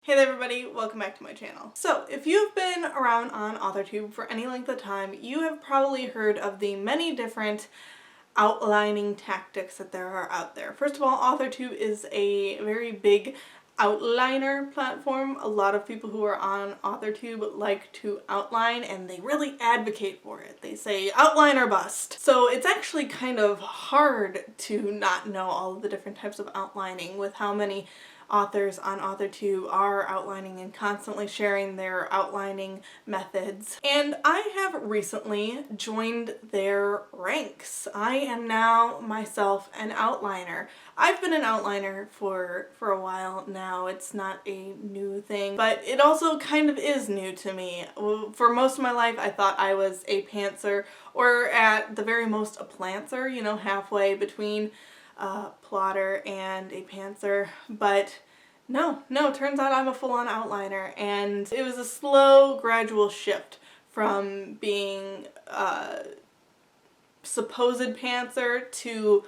Hey there everybody, welcome back to my channel. So if you've been around on AuthorTube for any length of time, you have probably heard of the many different outlining tactics that there are out there. First of all, AuthorTube is a very big outliner platform. A lot of people who are on AuthorTube like to outline and they really advocate for it. They say outline or bust. So it's actually kind of hard to not know all of the different types of outlining with how many authors on AuthorTube are outlining and constantly sharing their outlining methods. And I have recently joined their ranks. I am now myself an outliner. I've been an outliner for a while now. It's not a new thing, but it also kind of is new to me. For most of my life I thought I was a pantser, or at the very most a plantser, you know, halfway between plotter and a pantser, but no, turns out I'm a full-on outliner, and it was a slow, gradual shift from being a supposed pantser to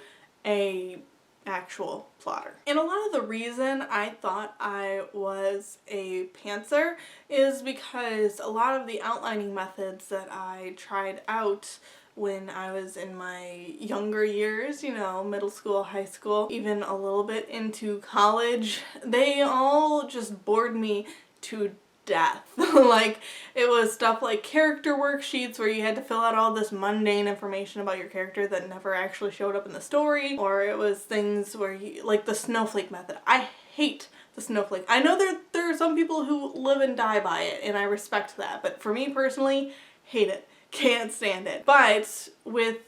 a actual plotter. And a lot of the reason I thought I was a pantser is because a lot of the outlining methods that I tried out when I was in my younger years, you know, middle school, high school, even a little bit into college, they all just bored me to death. Like, it was stuff like character worksheets where you had to fill out all this mundane information about your character that never actually showed up in the story, or it was things where you, like the snowflake method. I hate the snowflake. I know there are some people who live and die by it, and I respect that, but for me personally, hate it. Can't stand it. But with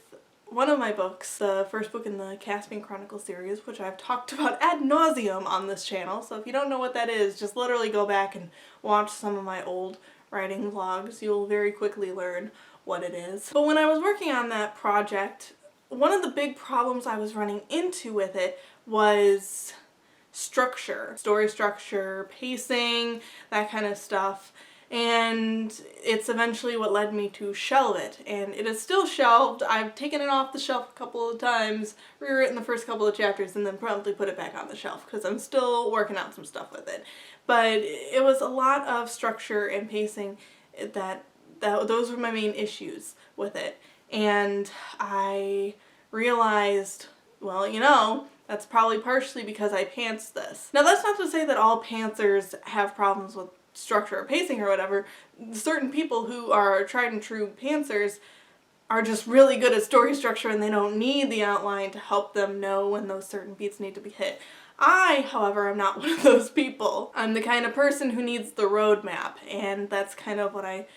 one of my books, the first book in the Caspian Chronicles series, which I've talked about ad nauseum on this channel, so if you don't know what that is, just literally go back and watch some of my old writing vlogs. You'll very quickly learn what it is. But when I was working on that project, one of the big problems I was running into with it was structure, story structure, pacing, that kind of stuff. And it's eventually what led me to shelve it, and it is still shelved. I've taken it off the shelf a couple of times, rewritten the first couple of chapters, and then promptly put it back on the shelf because I'm still working out some stuff with it. But it was a lot of structure and pacing that those were my main issues with it. And I realized, well, you know, that's probably partially because I pants this. Now that's not to say that all pantsers have problems with structure or pacing or whatever. Certain people who are tried and true pantsers are just really good at story structure and they don't need the outline to help them know when those certain beats need to be hit. I, however, am not one of those people. I'm the kind of person who needs the roadmap, and that's kind of what I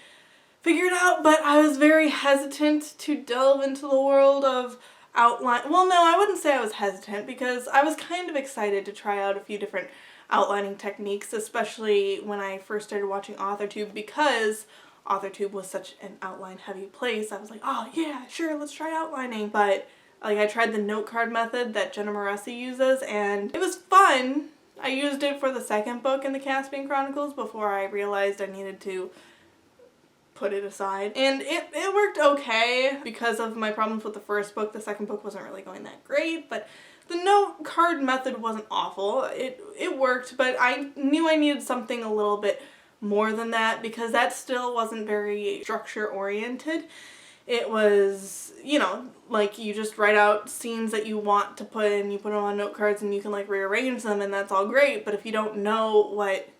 figured out, but I was very hesitant to delve into the world of outline. Well, no, I wouldn't say I was hesitant because I was kind of excited to try out a few different outlining techniques, especially when I first started watching AuthorTube, because AuthorTube was such an outline heavy place. I was like, oh yeah, sure, let's try outlining. But like, I tried the note card method that Jenna Moreci uses, and it was fun. I used it for the second book in the Caspian Chronicles before I realized I needed to put it aside. And it worked okay because of my problems with the first book. The second book wasn't really going that great, but the note card method wasn't awful. It worked, but I knew I needed something a little bit more than that because that still wasn't very structure oriented. It was, you know, like you just write out scenes that you want to put in, you put them on note cards and you can like rearrange them and that's all great, but if you don't know what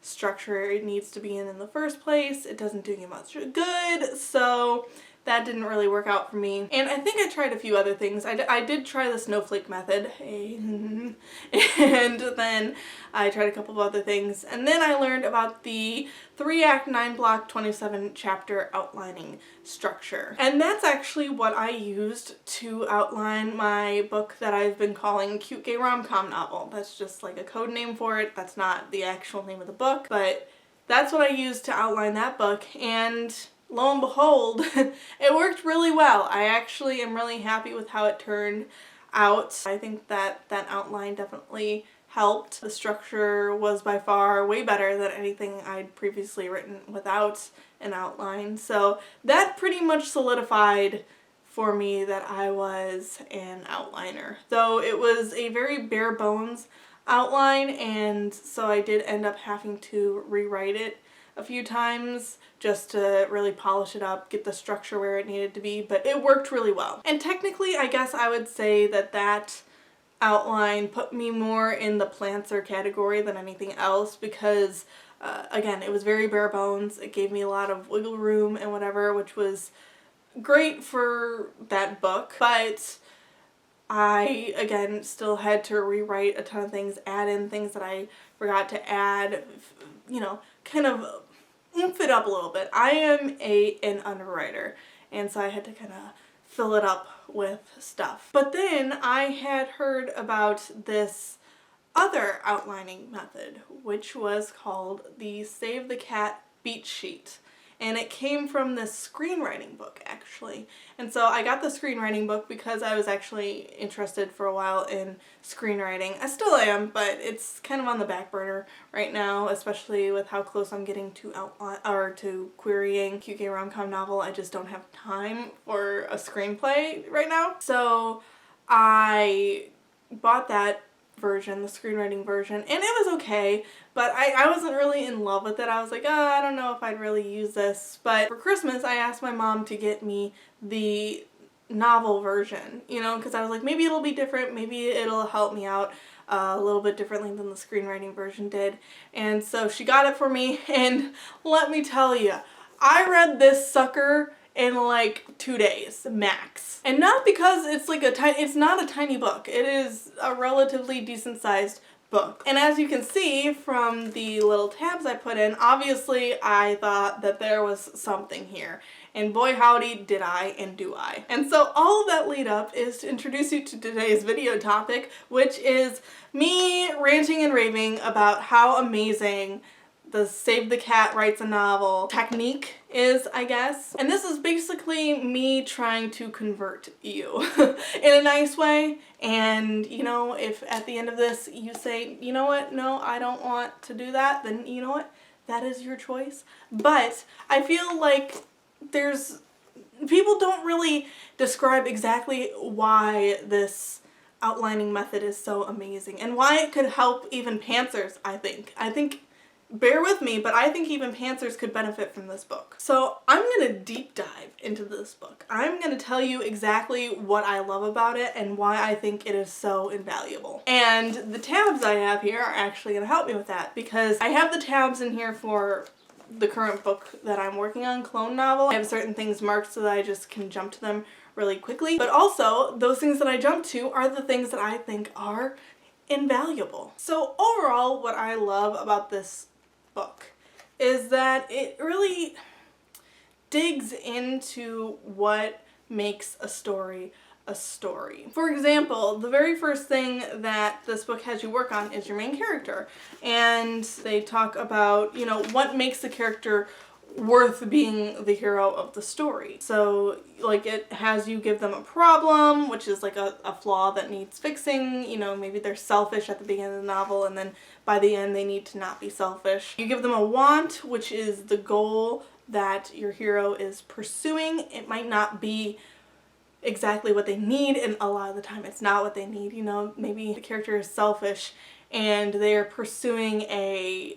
structure it needs to be in the first place, it doesn't do you much good. So that didn't really work out for me. And I think I tried a few other things. I did try the snowflake method, and then I tried a couple of other things. And then I learned about the 3-act, 9-block, 27-chapter outlining structure. And that's actually what I used to outline my book that I've been calling Cute Gay Rom-Com Novel. That's just like a code name for it. That's not the actual name of the book, but that's what I used to outline that book. And lo and behold, it worked really well. I actually am really happy with how it turned out. I think that that outline definitely helped. The structure was by far way better than anything I'd previously written without an outline. So that pretty much solidified for me that I was an outliner. Though it was a very bare bones outline, and so I did end up having to rewrite it a few times just to really polish it up, get the structure where it needed to be, but it worked really well. And technically, I guess I would say that that outline put me more in the plantser category than anything else because again, it was very bare bones. It gave me a lot of wiggle room and whatever, which was great for that book, but I, again, still had to rewrite a ton of things, add in things that I forgot to add, you know, kind of oomph it up a little bit. I am an underwriter, and so I had to kind of fill it up with stuff. But then I had heard about this other outlining method, which was called the Save the Cat beat sheet. And it came from this screenwriting book, actually. And so I got the screenwriting book because I was actually interested for a while in screenwriting. I still am, but it's kind of on the back burner right now, especially with how close I'm getting to to querying QK rom-com novel. I just don't have time for a screenplay right now. So I bought that version, the screenwriting version, and it was okay, but I wasn't really in love with it. I was like, oh, I don't know if I'd really use this. But for Christmas, I asked my mom to get me the novel version, you know, because I was like, maybe it'll be different, maybe it'll help me out a little bit differently than the screenwriting version did. And so she got it for me, and let me tell you, I read this sucker in like 2 days max. And not because it's like it's not a tiny book. It is a relatively decent sized book. And as you can see from the little tabs I put in, obviously I thought that there was something here. And boy howdy did I, and do I. And so all of that lead up is to introduce you to today's video topic, which is me ranting and raving about how amazing the Save the Cat Writes a Novel technique is, I guess. And this is basically me trying to convert you in a nice way. And, you know, if at the end of this you say, you know what, no, I don't want to do that, then you know what, that is your choice. But I feel like people don't really describe exactly why this outlining method is so amazing and why it could help even pantsers, I think. Bear with me, but I think even pantsers could benefit from this book. So I'm going to deep dive into this book. I'm going to tell you exactly what I love about it and why I think it is so invaluable. And the tabs I have here are actually going to help me with that, because I have the tabs in here for the current book that I'm working on, Clone Novel. I have certain things marked so that I just can jump to them really quickly. But also, those things that I jump to are the things that I think are invaluable. So overall, what I love about this book is that it really digs into what makes a story a story. For example, the very first thing that this book has you work on is your main character, and they talk about, you know, what makes the character worth being the hero of the story. So like it has you give them a problem, which is like a flaw that needs fixing. You know, maybe they're selfish at the beginning of the novel, and then by the end they need to not be selfish. You give them a want, which is the goal that your hero is pursuing. It might not be exactly what they need, and a lot of the time it's not what they need. You know, maybe the character is selfish and they're pursuing a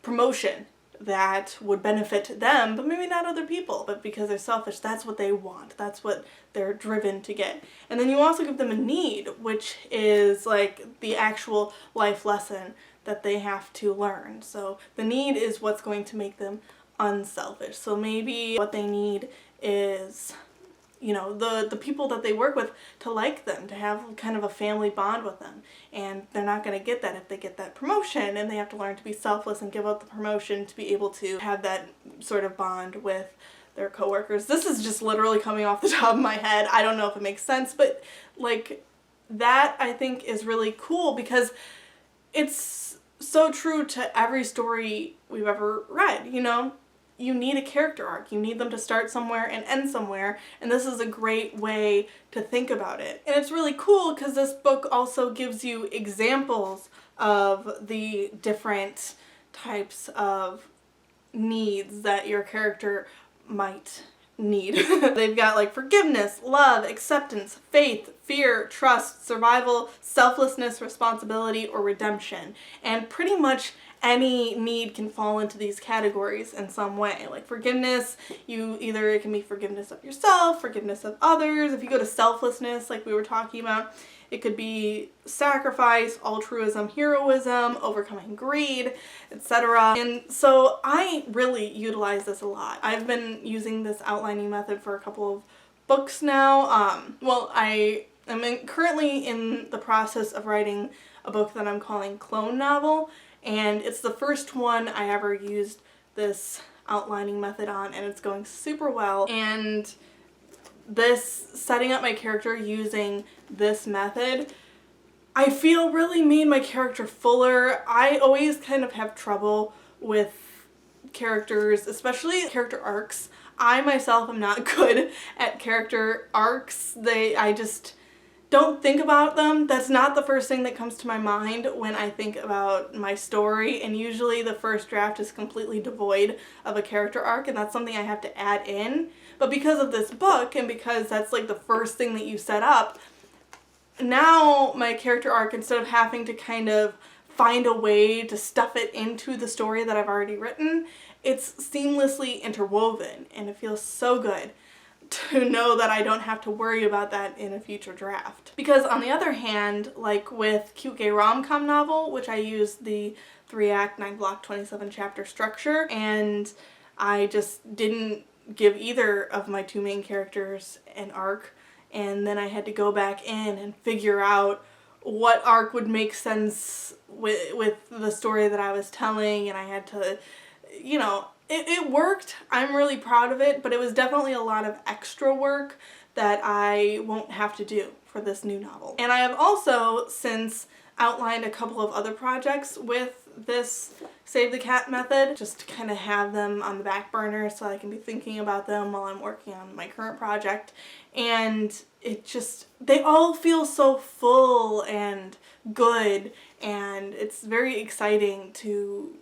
promotion that would benefit them, but maybe not other people, but because they're selfish, that's what they want. That's what they're driven to get. And then you also give them a need, which is like the actual life lesson that they have to learn. So the need is what's going to make them unselfish. So maybe what they need is, you know, the people that they work with to like them, to have kind of a family bond with them. And they're not going to get that if they get that promotion, and they have to learn to be selfless and give up the promotion to be able to have that sort of bond with their coworkers. This is just literally coming off the top of my head. I don't know if it makes sense, but like that I think is really cool because it's so true to every story we've ever read, you know? You need a character arc. You need them to start somewhere and end somewhere, and this is a great way to think about it. And it's really cool because this book also gives you examples of the different types of needs that your character might need. They've got like forgiveness, love, acceptance, faith, fear, trust, survival, selflessness, responsibility, or redemption. And pretty much any need can fall into these categories in some way. Like forgiveness, it can be forgiveness of yourself, forgiveness of others. If you go to selflessness, like we were talking about, it could be sacrifice, altruism, heroism, overcoming greed, etc. And so I really utilize this a lot. I've been using this outlining method for a couple of books now. I am currently in the process of writing a book that I'm calling Clone Novel, and it's the first one I ever used this outlining method on, and it's going super well. And this setting up my character using this method, I feel really made my character fuller. I always kind of have trouble with characters, especially character arcs. I myself am not good at character arcs. I just don't think about them. That's not the first thing that comes to my mind when I think about my story, and usually the first draft is completely devoid of a character arc, and that's something I have to add in. But because of this book, and because that's like the first thing that you set up, now my character arc, instead of having to kind of find a way to stuff it into the story that I've already written, it's seamlessly interwoven, and it feels so good to know that I don't have to worry about that in a future draft. Because on the other hand, like with Cute Gay Rom-Com Novel, which I used the 3-act, 9-block, 27-chapter structure, and I just didn't give either of my two main characters an arc, and then I had to go back in and figure out what arc would make sense with the story that I was telling, and I had to, it worked. I'm really proud of it, but it was definitely a lot of extra work that I won't have to do for this new novel. And I have also since outlined a couple of other projects with this Save the Cat method, just to kind of have them on the back burner so I can be thinking about them while I'm working on my current project. And they all feel so full and good, and it's very exciting to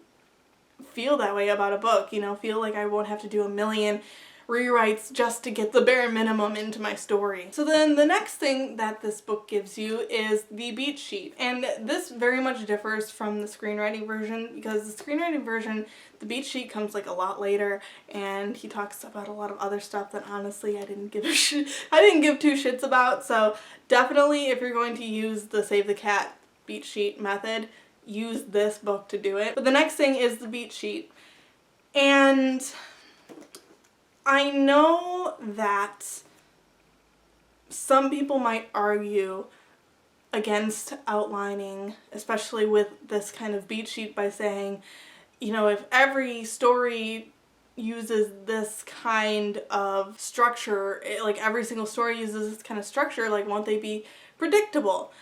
feel that way about a book, feel like I won't have to do a million rewrites just to get the bare minimum into my story. So then the next thing that this book gives you is the beat sheet, and this very much differs from the screenwriting version, because the screenwriting version, the beat sheet comes like a lot later, and he talks about a lot of other stuff that honestly I didn't give two shits about. So definitely, if you're going to use the Save the Cat beat sheet method, use this book to do it. But the next thing is the beat sheet, and I know that some people might argue against outlining, especially with this kind of beat sheet, by saying, if every story uses this kind of structure, like every single story uses this kind of structure, like won't they be predictable?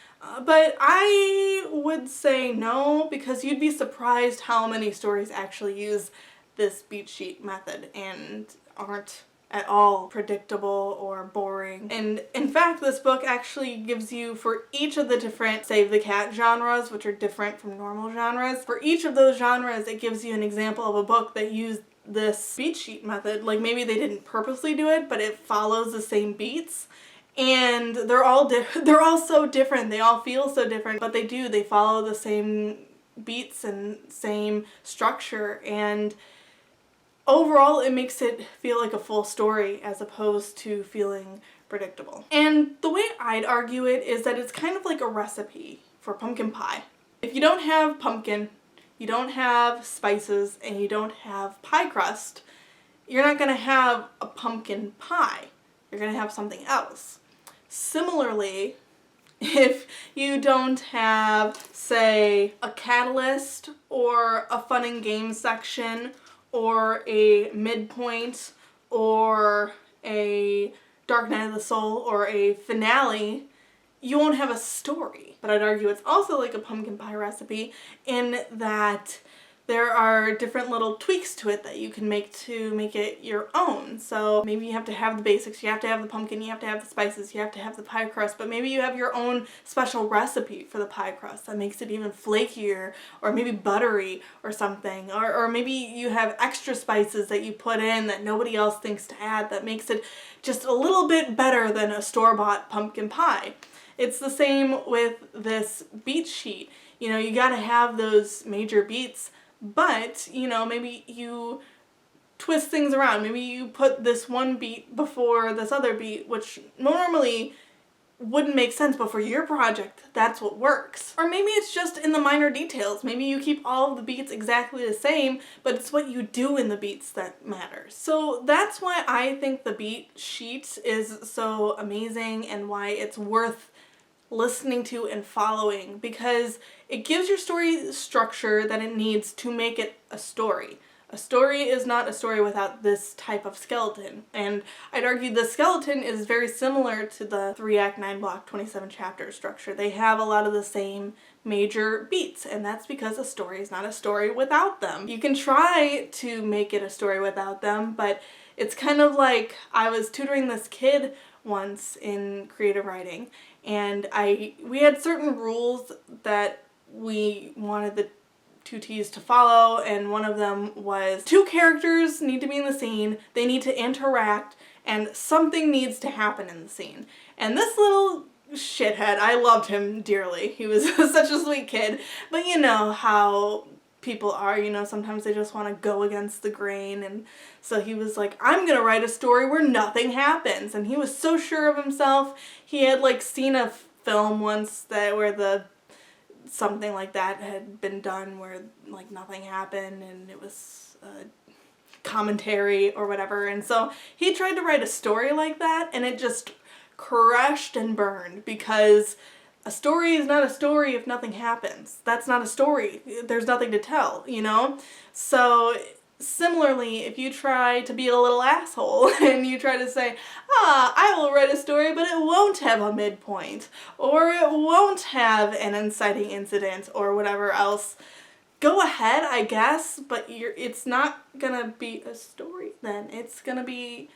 But I would say no, because you'd be surprised how many stories actually use this beat sheet method and aren't at all predictable or boring. And in fact, this book actually gives you, for each of the different Save the Cat genres, which are different from normal genres, for each of those genres it gives you an example of a book that used this beat sheet method. Like maybe they didn't purposely do it, but it follows the same beats. And they're all so different. They all feel so different, but they follow the same beats and same structure, and overall it makes it feel like a full story as opposed to feeling predictable. And the way I'd argue it is that it's kind of like a recipe for pumpkin pie. If you don't have pumpkin, you don't have spices, and you don't have pie crust, you're not going to have a pumpkin pie. You're going to have something else. Similarly, if you don't have, say, a catalyst or a fun and games section or a midpoint or a Dark Night of the Soul or a finale, you won't have a story. But I'd argue it's also like a pumpkin pie recipe in that there are different little tweaks to it that you can make to make it your own. So maybe you have to have the basics, you have to have the pumpkin, you have to have the spices, you have to have the pie crust, but maybe you have your own special recipe for the pie crust that makes it even flakier, or maybe buttery or something, or maybe you have extra spices that you put in that nobody else thinks to add that makes it just a little bit better than a store-bought pumpkin pie. It's the same with this beet sheet. You know, you gotta have those major beets, but, you know, maybe you twist things around. Maybe you put this one beet before this other beet, which normally wouldn't make sense, but for your project, that's what works. Or maybe it's just in the minor details. Maybe you keep all of the beets exactly the same, but it's what you do in the beets that matters. So that's why I think the beet sheet is so amazing and why it's worth listening to and following, because it gives your story structure that it needs to make it a story. A story is not a story without this type of skeleton, and I'd argue the skeleton is very similar to the 3-act 9-block 27 chapter structure. They have a lot of the same major beats, and that's because a story is not a story without them. You can try to make it a story without them, but it's kind of like, I was tutoring this kid once in creative writing, and we had certain rules that we wanted the tutees to follow, and one of them was 2 characters need to be in the scene, they need to interact, and something needs to happen in the scene. And this little shithead, I loved him dearly. He was such a sweet kid, but you know how people are, you know, sometimes they just want to go against the grain, and so he was like, I'm gonna write a story where nothing happens, and he was so sure of himself. He had like seen a film once where something like that had been done where like nothing happened, and it was commentary or whatever, and so he tried to write a story like that, and it just crashed and burned, because a story is not a story if nothing happens. That's not a story. There's nothing to tell, you know? So similarly, if you try to be a little asshole and you try to say, I will write a story, but it won't have a midpoint, or it won't have an inciting incident, or whatever else, go ahead, I guess, but it's not gonna be a story then. It's gonna be,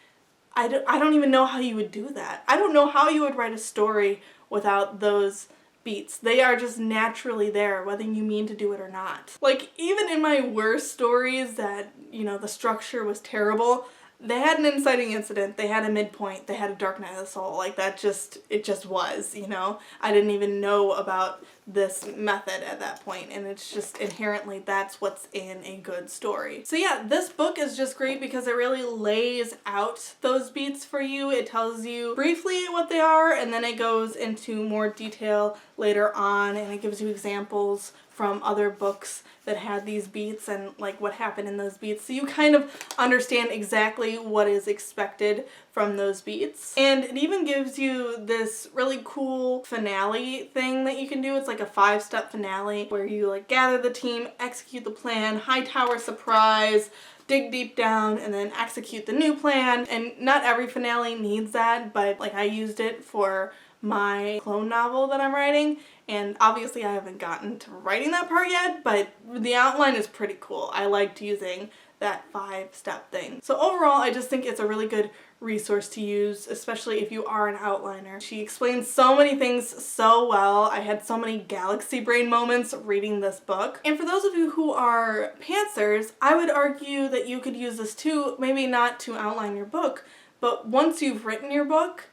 I don't even know how you would do that. I don't know how you would write a story without those beats. They are just naturally there, whether you mean to do it or not. Like, even in my worst stories that, you know, the structure was terrible, they had an inciting incident, they had a midpoint, they had a dark night of the soul. Like, it just was, you know? I didn't even know about this method at that point, and it's just inherently that's what's in a good story. So yeah, this book is just great because it really lays out those beats for you. It tells you briefly what they are, and then it goes into more detail later on, and it gives you examples from other books that had these beats and like what happened in those beats, so you kind of understand exactly what is expected from those beats. And it even gives you this really cool finale thing that you can do. It's like a 5-step finale where you like gather the team, execute the plan, high tower surprise, dig deep down, and then execute the new plan. And not every finale needs that, but like I used it for my clone novel that I'm writing, and obviously I haven't gotten to writing that part yet, but the outline is pretty cool. I liked using that 5-step thing. So overall, I just think it's a really good resource to use, especially if you are an outliner. She explains so many things so well. I had so many galaxy brain moments reading this book. And for those of you who are pantsers, I would argue that you could use this too, maybe not to outline your book, but once you've written your book,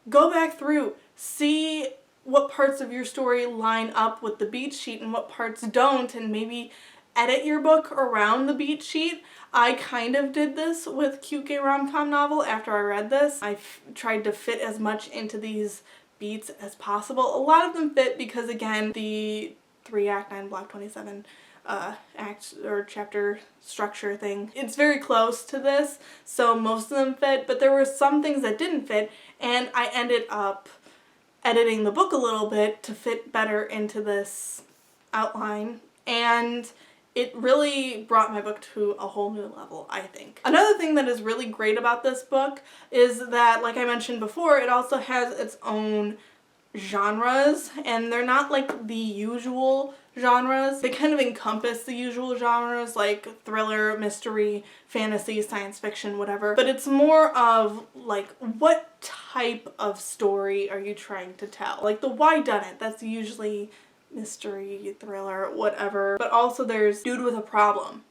go back through, see what parts of your story line up with the beat sheet and what parts don't, and maybe edit your book around the beat sheet. I kind of did this with Cute Gay Rom-Com Novel after I read this. I tried to fit as much into these beats as possible. A lot of them fit because, again, the 3-act 9-block 27 act or chapter structure thing, it's very close to this, so most of them fit, but there were some things that didn't fit, and I ended up editing the book a little bit to fit better into this outline, and it really brought my book to a whole new level, I think. Another thing that is really great about this book is that, like I mentioned before, it also has its own genres, and they're not like the usual genres. They kind of encompass the usual genres like thriller, mystery, fantasy, science fiction, whatever. But it's more of like, what type of story are you trying to tell? Like the why done it, that's usually mystery, thriller, whatever. But also there's dude with a problem.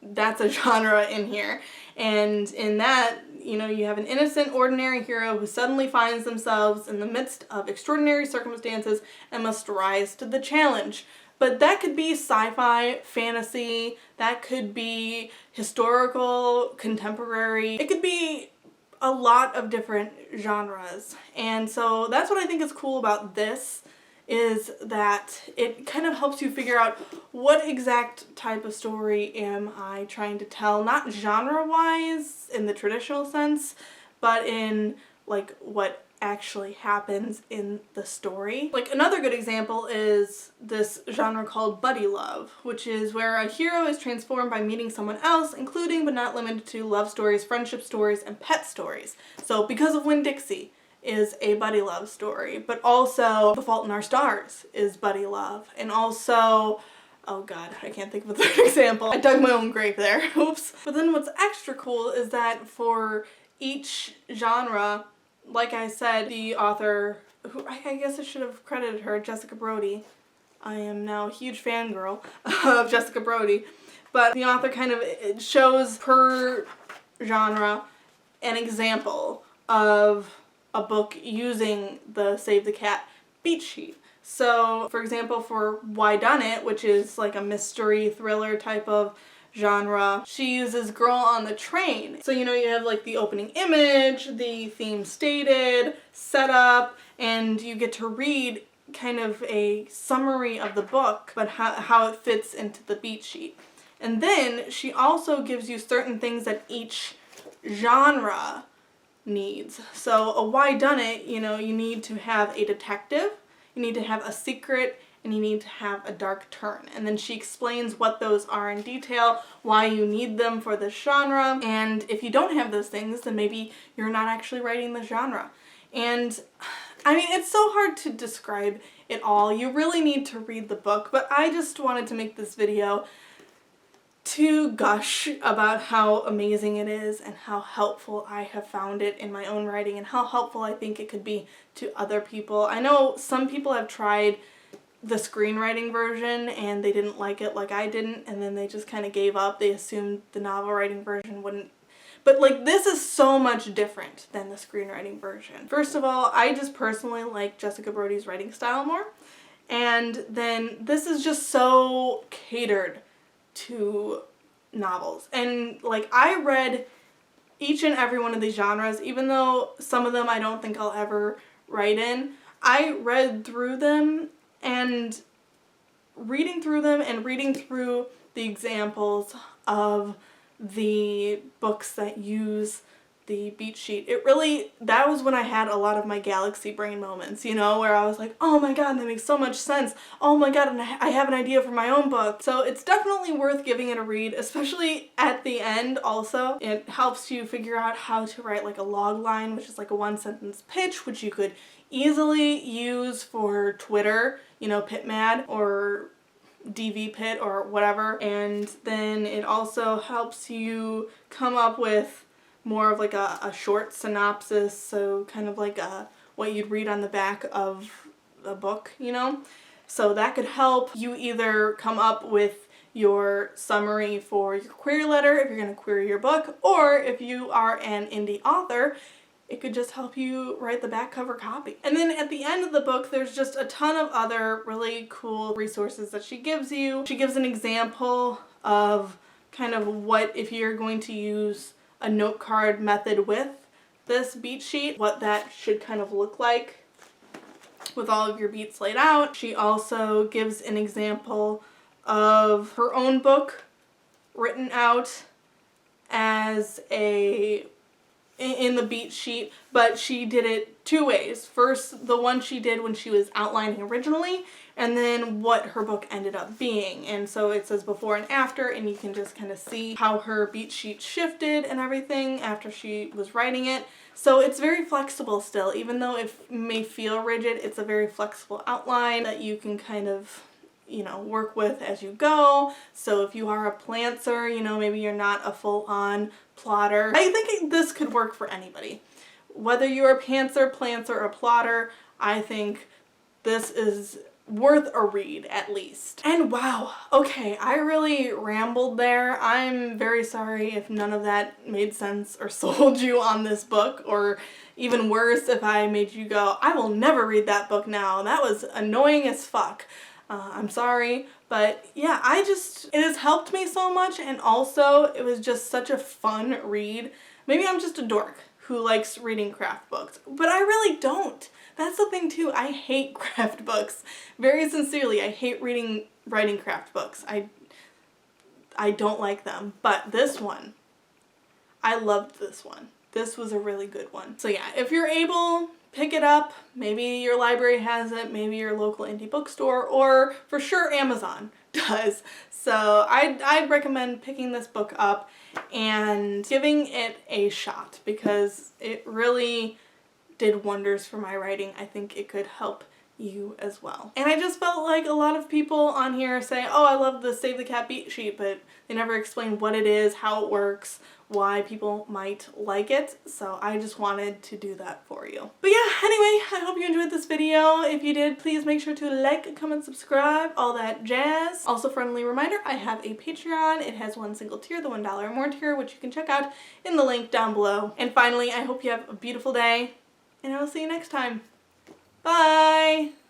That's a genre in here. And in that, you know, you have an innocent, ordinary hero who suddenly finds themselves in the midst of extraordinary circumstances and must rise to the challenge. But that could be sci-fi, fantasy, that could be historical, contemporary. It could be a lot of different genres. And so that's what I think is cool about this, is that it kind of helps you figure out what exact type of story am I trying to tell, not genre-wise in the traditional sense, but in like what actually happens in the story. Like another good example is this genre called buddy love, which is where a hero is transformed by meeting someone else, including but not limited to love stories, friendship stories, and pet stories. So Because of Winn-Dixie is a buddy love story, but also The Fault in Our Stars is buddy love, and also, oh god, I can't think of a third example. I dug my own grave there, oops. But then what's extra cool is that for each genre, like I said, the author, who I guess I should have credited her, Jessica Brody. I am now a huge fangirl of Jessica Brody, but the author kind of shows per genre an example of a book using the Save the Cat beat sheet. So, for example, for Why Done It, which is like a mystery thriller type of genre, she uses Girl on the Train. So, you know, you have like the opening image, the theme stated, setup, and you get to read kind of a summary of the book, but how it fits into the beat sheet. And then she also gives you certain things that each genre needs. So a Why Done It, you know, you need to have a detective, you need to have a secret, and you need to have a dark turn. And then she explains what those are in detail, why you need them for this genre, and if you don't have those things, then maybe you're not actually writing the genre. And I mean, it's so hard to describe it all. You really need to read the book, but I just wanted to make this video to gush about how amazing it is and how helpful I have found it in my own writing and how helpful I think it could be to other people. I know some people have tried the screenwriting version and they didn't like it like I didn't, and then they just kind of gave up. They assumed the novel writing version wouldn't. But like, this is so much different than the screenwriting version. First of all, I just personally like Jessica Brody's writing style more. And then this is just so catered to novels. And like, I read each and every one of these genres, even though some of them I don't think I'll ever write in. I read through them, and reading through them and reading through the examples of the books that use the beat sheet, that was when I had a lot of my galaxy brain moments, you know, where I was like, oh my god, that makes so much sense. Oh my god, and I have an idea for my own book. So it's definitely worth giving it a read, especially at the end also. It helps you figure out how to write like a log line, which is like a one-sentence pitch, which you could easily use for Twitter, you know, PitMad or DV Pit or whatever. And then it also helps you come up with more of like a short synopsis, so kind of like what you'd read on the back of a book, you know? So that could help you either come up with your summary for your query letter if you're going to query your book, or if you are an indie author, it could just help you write the back cover copy. And then at the end of the book, there's just a ton of other really cool resources that she gives you. She gives an example of kind of what, if you're going to use a note card method with this beat sheet, what that should kind of look like with all of your beats laid out. She also gives an example of her own book written out as a in the beat sheet, but she did it two ways. First, the one she did when she was outlining originally, and then what her book ended up being. And so it says before and after, and you can just kind of see how her beat sheet shifted and everything after she was writing it. So it's very flexible still, even though it may feel rigid, it's a very flexible outline that you can kind of, you know, work with as you go. So if you are a plantser, you know, maybe you're not a full-on plotter, I think this could work for anybody. Whether you're a pantser, plantser, or plotter, I think this is worth a read at least. And wow, okay, I really rambled there. I'm very sorry if none of that made sense or sold you on this book, or even worse, if I made you go, I will never read that book now. That was annoying as fuck. I'm sorry, but yeah, it has helped me so much, and also it was just such a fun read. Maybe I'm just a dork who likes reading craft books, but I really don't. That's the thing too, I hate craft books. Very sincerely, I hate writing craft books. I don't like them, but this one, I loved this one. This was a really good one. So yeah, if you're able, pick it up. Maybe your library has it, maybe your local indie bookstore, or for sure Amazon does. So I'd recommend picking this book up and giving it a shot, because it really did wonders for my writing. I think it could help you as well. And I just felt like a lot of people on here say, oh, I love the Save the Cat beat sheet, but they never explain what it is, how it works, why people might like it. So I just wanted to do that for you. But yeah, anyway, I hope you enjoyed this video. If you did, please make sure to like, comment, subscribe, all that jazz. Also, friendly reminder, I have a Patreon. It has one single tier, the $1 or more tier, which you can check out in the link down below. And finally, I hope you have a beautiful day, and I will see you next time. Bye!